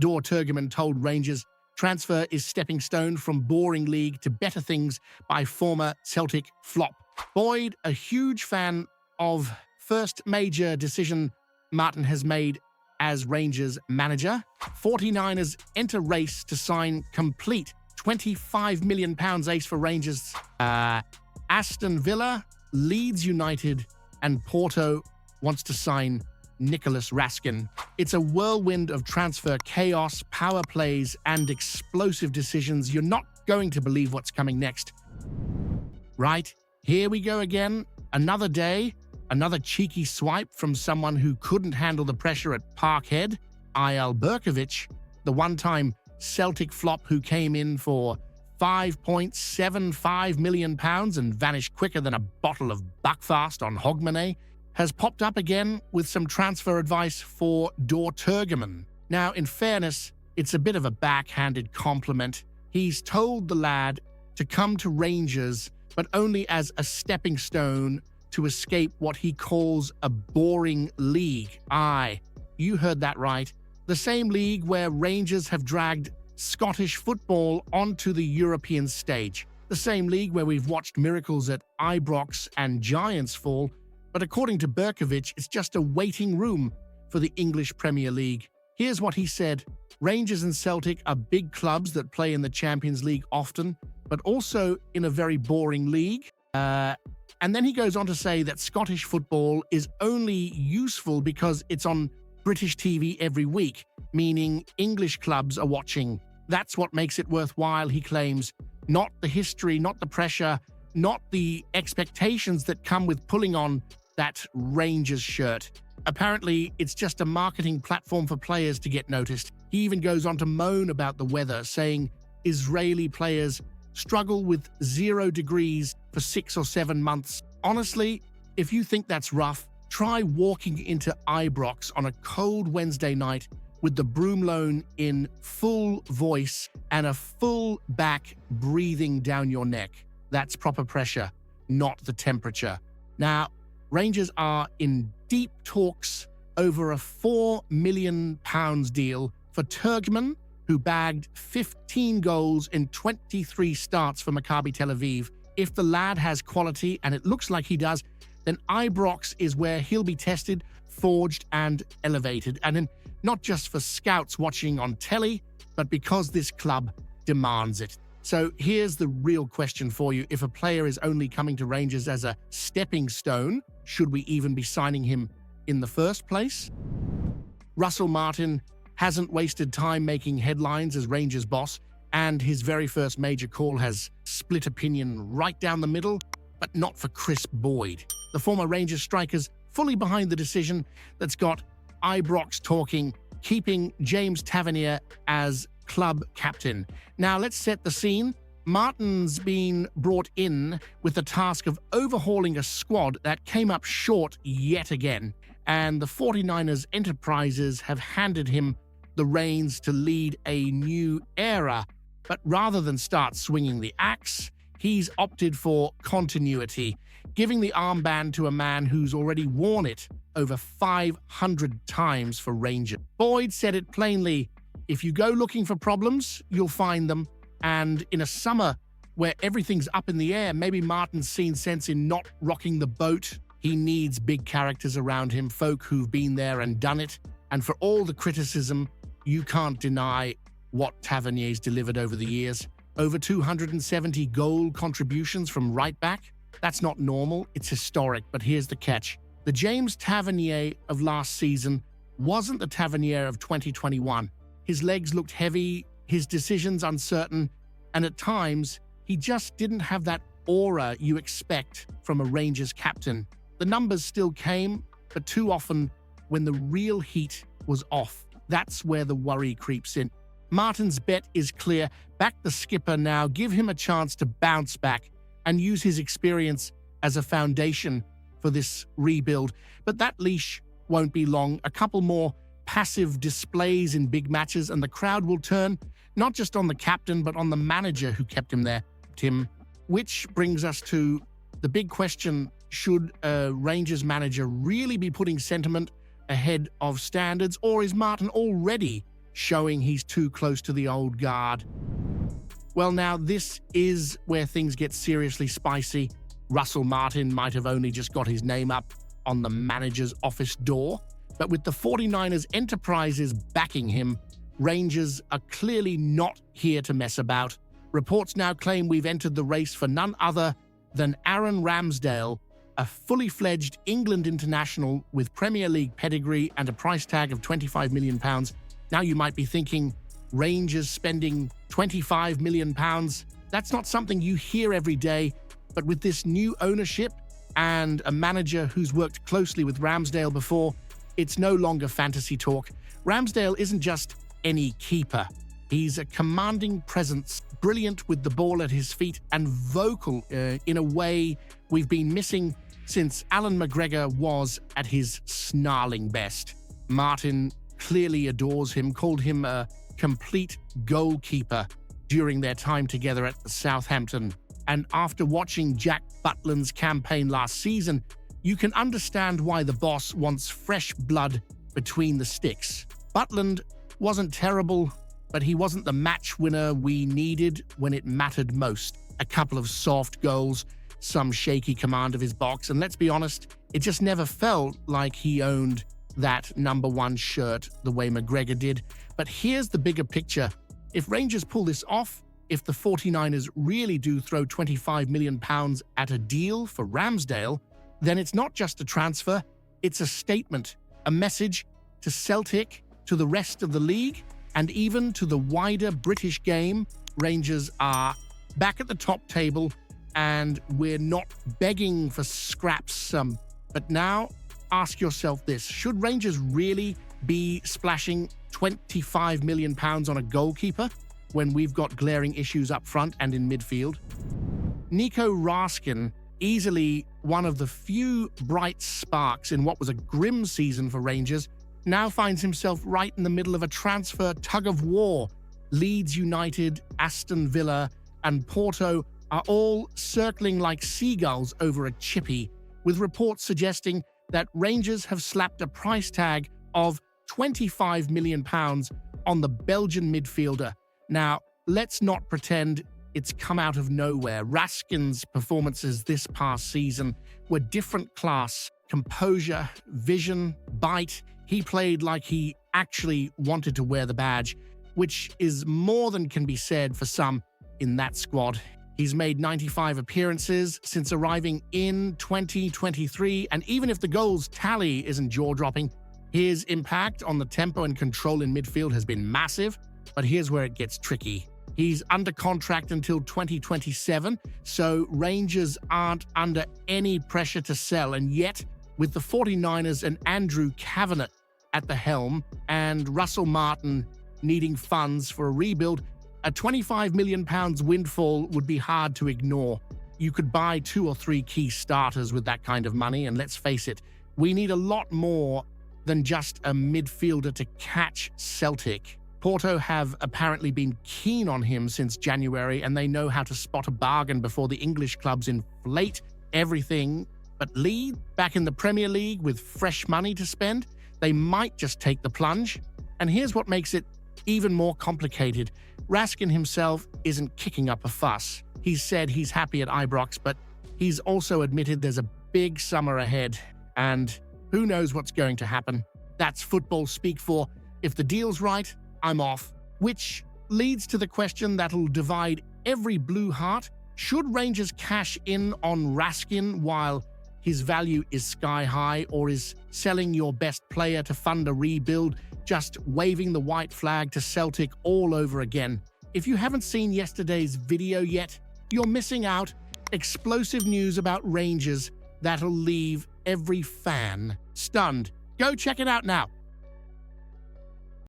Door Turgeman told Rangers transfer is stepping stone from boring league to better things by former Celtic flop. Boyd, a huge fan of first major decision Martin has made as Rangers manager. 49ers enter race to sign complete £25 million ace for Rangers. Aston Villa, Leeds United, and Porto wants to sign Nico Raskin. It's a whirlwind of transfer chaos, power plays, and explosive decisions. You're not going to believe what's coming next. Right, here we go again. Another day, another cheeky swipe from someone who couldn't handle the pressure at Parkhead. IL Berkovic, the one-time Celtic flop who came in for £5.75 million and vanished quicker than a bottle of Buckfast on Hogmanay, has popped up again with some transfer advice for Door Turgeman. Now, in fairness, it's a bit of a backhanded compliment. He's told the lad to come to Rangers, but only as a stepping stone to escape what he calls a boring league. Aye, you heard that right. The same league where Rangers have dragged Scottish football onto the European stage. The same league where we've watched miracles at Ibrox and Giants fall, but according to Berkovic, it's just a waiting room for the English Premier League. Here's what he said. Rangers and Celtic are big clubs that play in the Champions League often, but also in a very boring league. And then he goes on to say that Scottish football is only useful because it's on British TV every week, meaning English clubs are watching. That's what makes it worthwhile, he claims. Not the history, not the pressure, not the expectations that come with pulling on that Rangers shirt. Apparently, it's just a marketing platform for players to get noticed. He even goes on to moan about the weather, saying Israeli players struggle with 0 degrees for 6 or 7 months. Honestly, if you think that's rough, try walking into Ibrox on a cold Wednesday night with the broomloan in full voice and a full back breathing down your neck. That's proper pressure, not the temperature. Now, Rangers are in deep talks over a £4 million deal for Turgeman, who bagged 15 goals in 23 starts for Maccabi Tel Aviv. If the lad has quality, and it looks like he does, then Ibrox is where he'll be tested, forged, and elevated. And then not just for scouts watching on telly, but because this club demands it. So here's the real question for you. If a player is only coming to Rangers as a stepping stone, should we even be signing him in the first place? Russell Martin hasn't wasted time making headlines as Rangers boss, and his very first major call has split opinion right down the middle, but not for Chris Boyd. The former Rangers striker's fully behind the decision that's got Ibrox talking, keeping James Tavernier as club captain. Now let's set the scene. Martin's been brought in with the task of overhauling a squad that came up short yet again, and the 49ers enterprises have handed him the reins to lead a new era. But rather than start swinging the axe, he's opted for continuity, giving the armband to a man who's already worn it over 500 times for Rangers. Boyd said it plainly, if you go looking for problems, you'll find them. And in a summer where everything's up in the air, maybe Martin's seen sense in not rocking the boat. He needs big characters around him, folk who've been there and done it. And for all the criticism, you can't deny what Tavernier's delivered over the years. Over 270 goal contributions from right back. That's not normal, it's historic, but here's the catch. The James Tavernier of last season wasn't the Tavernier of 2021. His legs looked heavy, his decisions uncertain, and at times, he just didn't have that aura you expect from a Rangers captain. The numbers still came, but too often when the real heat was off. That's where the worry creeps in. Martin's bet is clear. Back the skipper now, give him a chance to bounce back and use his experience as a foundation for this rebuild. But that leash won't be long. A couple more passive displays in big matches and the crowd will turn not just on the captain, but on the manager who kept him there, Tim. Which brings us to the big question, should a Rangers manager really be putting sentiment ahead of standards, or is Martin already showing he's too close to the old guard. Well, now this is where things get seriously spicy. Russell Martin might have only just got his name up on the manager's office door, but with the 49ers enterprises backing him, Rangers are clearly not here to mess about. Reports now claim we've entered the race for none other than Aaron Ramsdale, a fully fledged England international with Premier League pedigree and a price tag of £25 million. Now you might be thinking, Rangers spending £25 million? That's not something you hear every day, but with this new ownership and a manager who's worked closely with Ramsdale before, it's no longer fantasy talk. Ramsdale isn't just any keeper. He's a commanding presence, brilliant with the ball at his feet and vocal in a way we've been missing since Alan McGregor was at his snarling best. Martin clearly adores him, called him a complete goalkeeper during their time together at Southampton. And after watching Jack Butland's campaign last season, you can understand why the boss wants fresh blood between the sticks. Butland wasn't terrible, but he wasn't the match winner we needed when it mattered most. A couple of soft goals, some shaky command of his box, and let's be honest, it just never felt like he owned that number one shirt the way McGregor did. But here's the bigger picture. If Rangers pull this off, if the 49ers really do throw £25 million at a deal for Ramsdale, then it's not just a transfer, it's a statement, a message to Celtic, to the rest of the league, and even to the wider British game. Rangers are back at the top table, and we're not begging for scraps. But now, ask yourself this. Should Rangers really be splashing £25 million on a goalkeeper when we've got glaring issues up front and in midfield? Nico Raskin, easily one of the few bright sparks in what was a grim season for Rangers, now finds himself right in the middle of a transfer tug-of-war. Leeds United, Aston Villa, and Porto are all circling like seagulls over a chippy, with reports suggesting that Rangers have slapped a price tag of £25 million on the Belgian midfielder. Now, let's not pretend it's come out of nowhere. Raskin's performances this past season were different class. Composure, vision, bite. He played like he actually wanted to wear the badge, which is more than can be said for some in that squad. He's made 95 appearances since arriving in 2023, and even if the goals tally isn't jaw-dropping, his impact on the tempo and control in midfield has been massive. But here's where it gets tricky. He's under contract until 2027, so Rangers aren't under any pressure to sell, and yet, with the 49ers and Andrew Kavanagh at the helm, and Russell Martin needing funds for a rebuild, a £25 million windfall would be hard to ignore. You could buy 2 or 3 key starters with that kind of money, and let's face it, we need a lot more than just a midfielder to catch Celtic. Porto have apparently been keen on him since January, and they know how to spot a bargain before the English clubs inflate everything. But Leeds, back in the Premier League with fresh money to spend, they might just take the plunge. And here's what makes it even more complicated. Raskin himself isn't kicking up a fuss. He's said he's happy at Ibrox, but he's also admitted there's a big summer ahead, and who knows what's going to happen. That's football speak for, if the deal's right, I'm off. Which leads to the question that'll divide every blue heart. Should Rangers cash in on Raskin while his value is sky high, or is selling your best player to fund a rebuild just waving the white flag to Celtic all over again? If you haven't seen yesterday's video yet, you're missing out. Explosive news about Rangers that'll leave every fan stunned. Go check it out now.